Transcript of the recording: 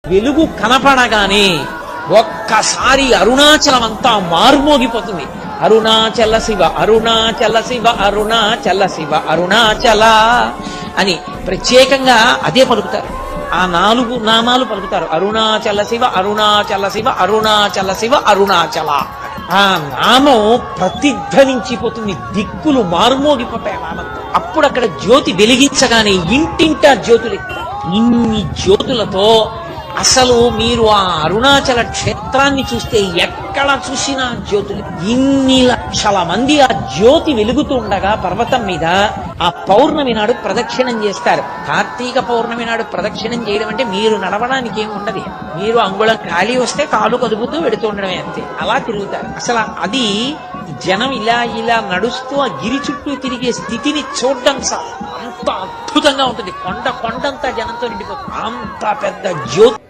వెలుగు కనపడగానే ఒక్కసారి అరుణాచలం అంతా మారుమోగిపోతుంది. అరుణాచల శివ అరుణాచల శివ అరుణాచల శివ అరుణాచల అని ప్రత్యేకంగా అదే పలుకుతారు. ఆ 4 నామాలు పలుకుతారు. అరుణాచల శివ అరుణాచల శివ అరుణాచల శివ అరుణాచల. ఆ నామం ప్రతిధ్వనించిపోతుంది, దిక్కులు మారుమోగిపోతాయి నామంతో. అప్పుడు అక్కడ జ్యోతి వెలిగించగానే ఇంటింటా జ్యోతులు, ఇన్ని జ్యోతులతో అసలు మీరు ఆ అరుణాచల క్షేత్రాన్ని చూస్తే ఎక్కడ చూసినా జ్యోతులు. ఇన్ని లక్షల మంది ఆ జ్యోతి వెలుగుతూ ఉండగా పర్వతం మీద ఆ పౌర్ణమి నాడు ప్రదక్షిణం చేస్తారు. కార్తీక పౌర్ణమి నాడు ప్రదక్షిణం చేయడం అంటే మీరు నడవడానికి ఏమి ఉండదు. మీరు అంగుళం ఖాళీ వస్తే కాలు కదుపుతూ వెడుతూ ఉండడమే అంతే. అలా తిరుగుతారు. అసలు అది జనం ఇలా ఇలా నడుస్తూ ఆ గిరి చుట్టూ తిరిగే స్థితిని చూడడం సార్ అంత అద్భుతంగా ఉంటుంది. కొండంతా జనంతో నిండిపోతుంది. అంత పెద్ద జ్యోతి